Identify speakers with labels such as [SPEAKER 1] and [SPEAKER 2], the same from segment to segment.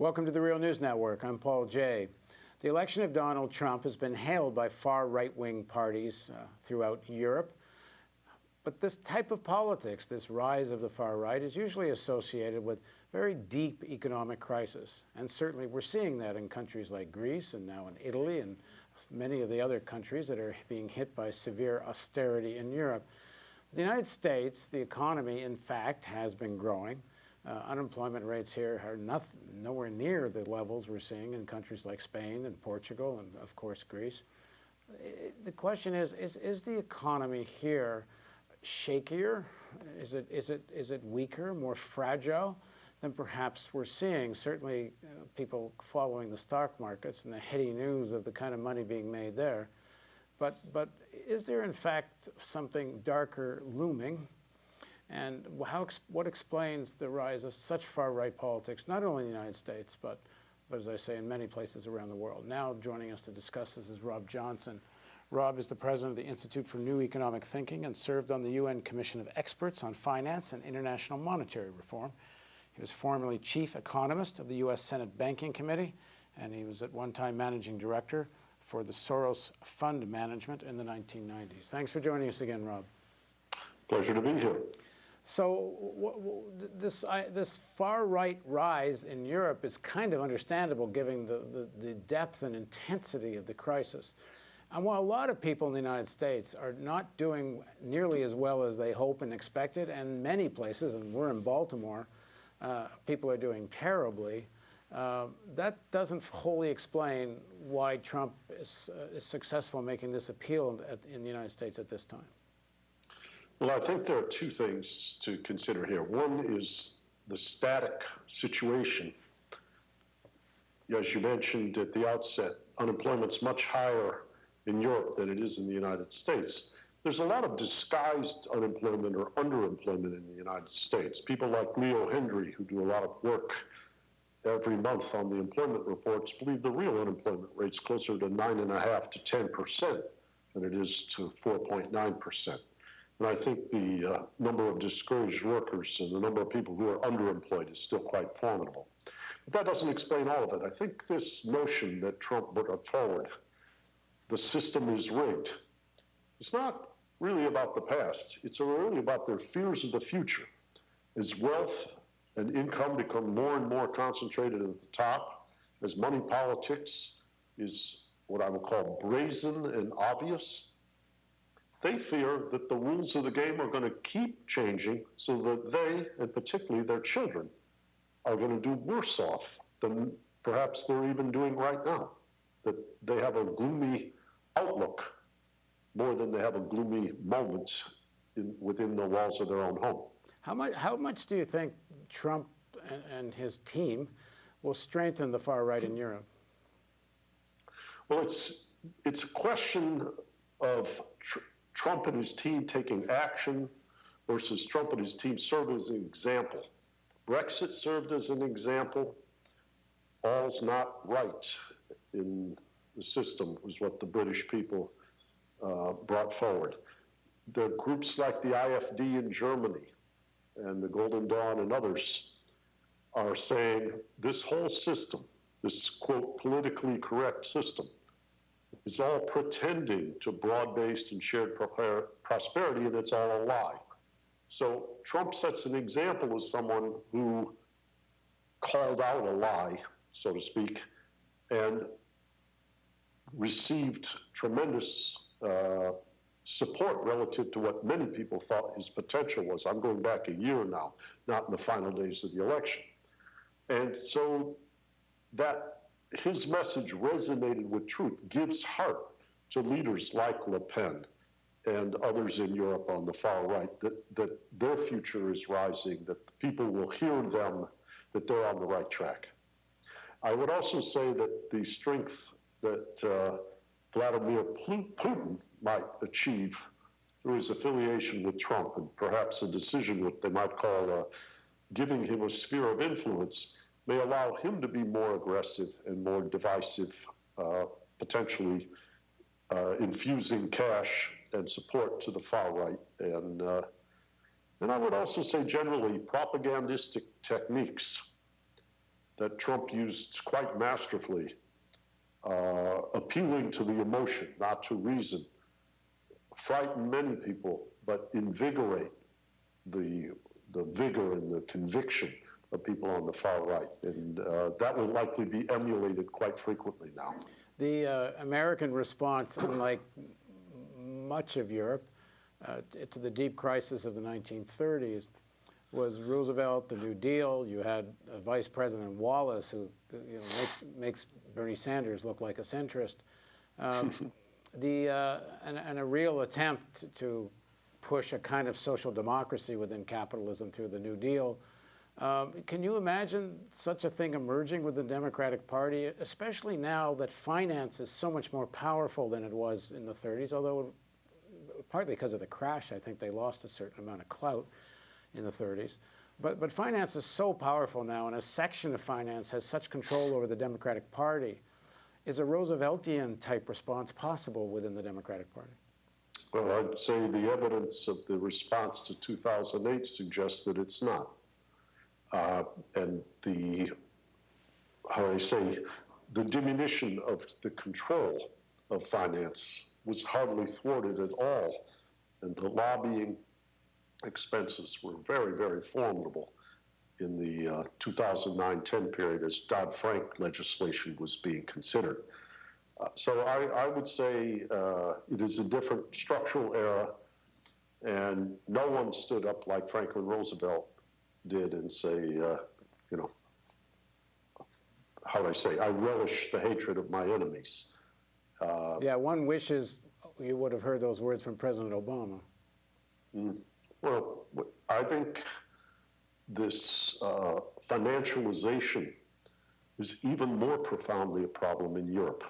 [SPEAKER 1] Welcome to the Real News Network. I'm Paul Jay. The election of Donald Trump has been hailed by far right-wing parties throughout Europe. But this type of politics, this rise of the far right, is usually associated with very deep economic crisis. And certainly we're seeing that in countries like Greece and now in Italy and many of the other countries that are being hit by severe austerity in Europe. The United States, the economy, in fact, has been growing. Unemployment rates here are nowhere near the levels we're seeing in countries like Spain and Portugal and, of course, Greece. The question is the economy here shakier? Is it weaker, more fragile than perhaps we're seeing? Certainly, people following the stock markets and the heady news of the kind of money being made there. But is there, in fact, something darker looming? And what explains the rise of such far-right politics, not only in the United States, but as I say, in many places around the world? Now joining us to discuss this is Rob Johnson. Rob is the president of the Institute for New Economic Thinking and served on the UN Commission of Experts on Finance and International Monetary Reform. He was formerly chief economist of the U.S. Senate Banking Committee, and he was at one time managing director for the Soros Fund Management in the 1990s. Thanks for joining us again, Rob.
[SPEAKER 2] Pleasure to be here.
[SPEAKER 1] So this far-right rise in Europe is kind of understandable given the depth and intensity of the crisis. And while a lot of people in the United States are not doing nearly as well as they hope and expected, and many places, and we're in Baltimore, people are doing terribly, that doesn't wholly explain why Trump is successful in making this appeal in the United States at this time.
[SPEAKER 2] Well, I think there are two things to consider here. One is the static situation. As you mentioned at the outset, unemployment's much higher in Europe than it is in the United States. There's a lot of disguised unemployment or underemployment in the United States. People like Leo Hendry, who do a lot of work every month on the employment reports, believe the real unemployment rate's closer to 9.5% to 10% than it is to 4.9%. And I think the number of discouraged workers and the number of people who are underemployed is still quite formidable. But that doesn't explain all of it. I think this notion that Trump put forward, the system is rigged, it's not really about the past. It's really about their fears of the future. As wealth and income become more and more concentrated at the top, as money politics is what I would call brazen and obvious, they fear that the rules of the game are going to keep changing so that they, and particularly their children, are going to do worse off than perhaps they're even doing right now. That they have a gloomy outlook more than they have a gloomy moment within the walls of their own home.
[SPEAKER 1] How much do you think Trump and his team will strengthen the far right in Europe?
[SPEAKER 2] Well, it's a question of Trump and his team taking action versus Trump and his team serve as an example. Brexit served as an example. All's not right in the system was what the British people brought forward. The groups like the IFD in Germany and the Golden Dawn and others are saying this whole system, this, quote, politically correct system, is all pretending to broad-based and shared prosperity, and it's all a lie. So Trump sets an example as someone who called out a lie, so to speak, and received tremendous support relative to what many people thought his potential was. I'm going back a year now, not in the final days of the election. And so that his message resonated with truth, gives heart to leaders like Le Pen and others in Europe on the far right, that their future is rising, that the people will hear them, that they're on the right track. I would also say that the strength that Vladimir Putin might achieve through his affiliation with Trump and perhaps a decision what they might call giving him a sphere of influence may allow him to be more aggressive and more divisive, potentially infusing cash and support to the far right. And I would also say generally propagandistic techniques that Trump used quite masterfully, appealing to the emotion, not to reason, frighten many people, but invigorate the vigor and the conviction of people on the far right. And that will likely be emulated quite frequently now.
[SPEAKER 1] The American response, unlike much of Europe, to the deep crisis of the 1930s was Roosevelt, the New Deal. You had Vice President Wallace, who makes Bernie Sanders look like a centrist, and a real attempt to push a kind of social democracy within capitalism through the New Deal. Can you imagine such a thing emerging with the Democratic Party, especially now that finance is so much more powerful than it was in the 30s, although partly because of the crash, I think they lost a certain amount of clout in the 30s. But finance is so powerful now, and a section of finance has such control over the Democratic Party. Is a Rooseveltian type response possible within the Democratic Party?
[SPEAKER 2] Well, I'd say the evidence of the response to 2008 suggests that it's not. And the diminution of the control of finance was hardly thwarted at all. And the lobbying expenses were very, very formidable in the 2009-10 period as Dodd-Frank legislation was being considered. So I would say it is a different structural era, and no one stood up like Franklin Roosevelt did and say, I relish the hatred of my enemies.
[SPEAKER 1] Yeah, one wishes you would have heard those words from President Obama.
[SPEAKER 2] Well, I think this financialization is even more profoundly a problem in Europe,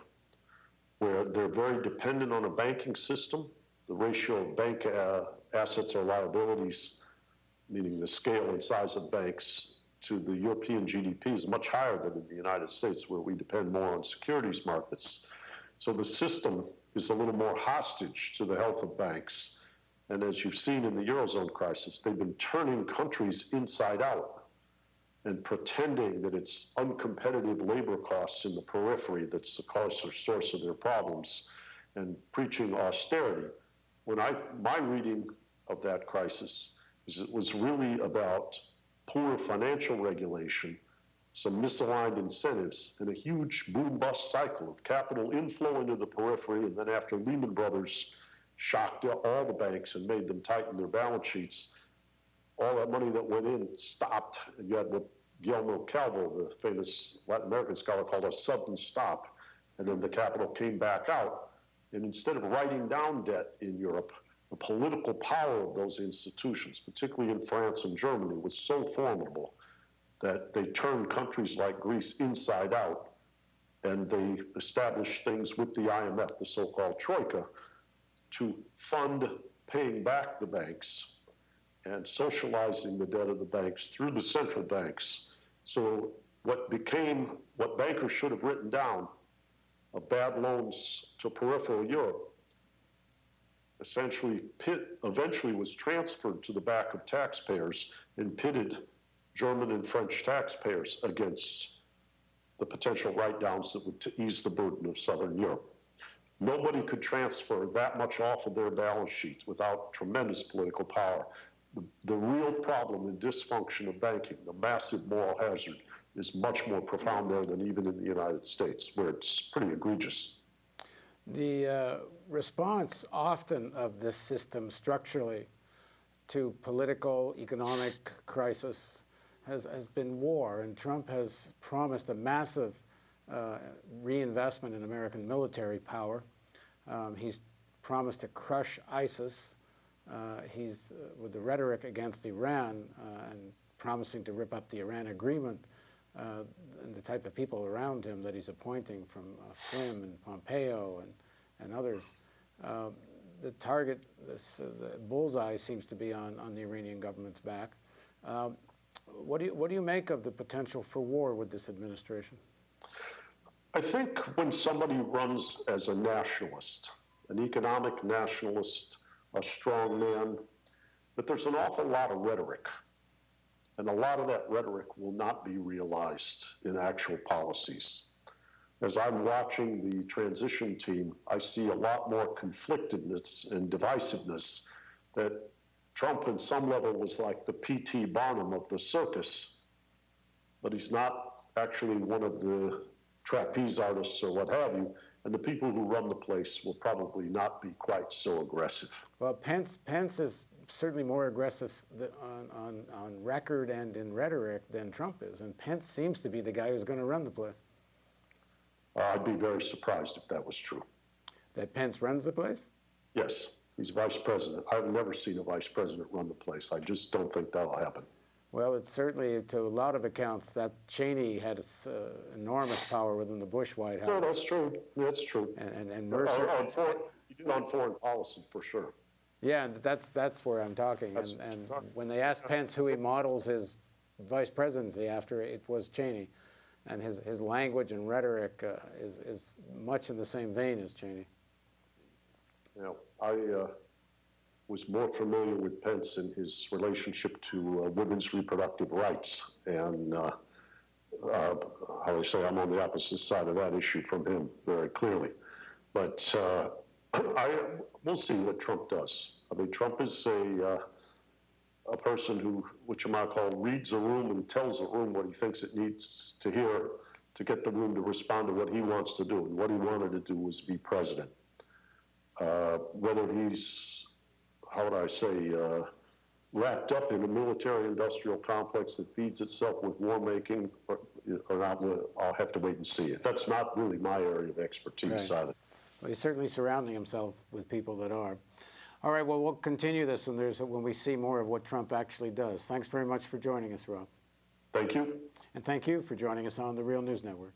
[SPEAKER 2] where they're very dependent on a banking system. The ratio of bank assets or liabilities, meaning the scale and size of banks, to the European GDP is much higher than in the United States, where we depend more on securities markets. So the system is a little more hostage to the health of banks. And as you've seen in the Eurozone crisis, they've been turning countries inside out and pretending that it's uncompetitive labor costs in the periphery that's the cause or source of their problems, and preaching austerity. My reading of that crisis is it was really about poor financial regulation, some misaligned incentives, and a huge boom-bust cycle of capital inflow into the periphery, and then after Lehman Brothers shocked all the banks and made them tighten their balance sheets, all that money that went in stopped, and you had what Guillermo Calvo, the famous Latin American scholar, called a sudden stop, and then the capital came back out. And instead of writing down debt in Europe, the political power of those institutions, particularly in France and Germany, was so formidable that they turned countries like Greece inside out, and they established things with the IMF, the so-called Troika, to fund paying back the banks and socializing the debt of the banks through the central banks. So what bankers should have written down of bad loans to peripheral Europe eventually was transferred to the back of taxpayers and pitted German and French taxpayers against the potential write-downs that would ease the burden of Southern Europe. Nobody could transfer that much off of their balance sheets without tremendous political power. The real problem and dysfunction of banking, the massive moral hazard, is much more profound there than even in the United States, where it's pretty egregious.
[SPEAKER 1] The response often of this system structurally to political, economic crisis has been war, and Trump has promised a massive reinvestment in American military power. He's promised to crush ISIS. He's, with the rhetoric against Iran and promising to rip up the Iran agreement, and the type of people around him that he's appointing from Flynn and Pompeo and others, the target, the bullseye seems to be on the Iranian government's back. What do you make of the potential for war with this administration?
[SPEAKER 2] I think when somebody runs as a nationalist, an economic nationalist, a strong man, that there's an awful lot of rhetoric. And a lot of that rhetoric will not be realized in actual policies. As I'm watching the transition team, I see a lot more conflictedness and divisiveness that Trump, in some level, was like the P.T. Barnum of the circus, but he's not actually one of the trapeze artists or what have you, and the people who run the place will probably not be quite so aggressive.
[SPEAKER 1] Well, Pence is certainly more aggressive on record and in rhetoric than Trump is, and Pence seems to be the guy who's going to run the place.
[SPEAKER 2] I'd be very surprised if that was true.
[SPEAKER 1] That Pence runs the place?
[SPEAKER 2] Yes, he's vice president. I've never seen a vice president run the place. I just don't think that'll happen.
[SPEAKER 1] Well, it's certainly, to a lot of accounts, that Cheney had enormous power within the Bush White House.
[SPEAKER 2] No, that's true. That's true.
[SPEAKER 1] And Mercer.
[SPEAKER 2] He did on foreign policy, for sure.
[SPEAKER 1] Yeah, that's where I'm talking. And when they asked Pence who he models his vice presidency after, it was Cheney. And his language and rhetoric is much in the same vein as Cheney.
[SPEAKER 2] You know, I was more familiar with Pence in his relationship to women's reproductive rights. And how I say, I'm on the opposite side of that issue from him very clearly. But we'll see what Trump does. I mean, Trump is a person who, which I might call, reads a room and tells a room what he thinks it needs to hear to get the room to respond to what he wants to do. And what he wanted to do was be president. Whether he's, how would I say, wrapped up in a military-industrial complex that feeds itself with war-making or not, I'll have to wait and see it. That's not really my area of expertise either.
[SPEAKER 1] Well, he's certainly surrounding himself with people that are. All right, well, we'll continue this when we see more of what Trump actually does. Thanks very much for joining us, Rob.
[SPEAKER 2] Thank you.
[SPEAKER 1] And thank you for joining us on the Real News Network.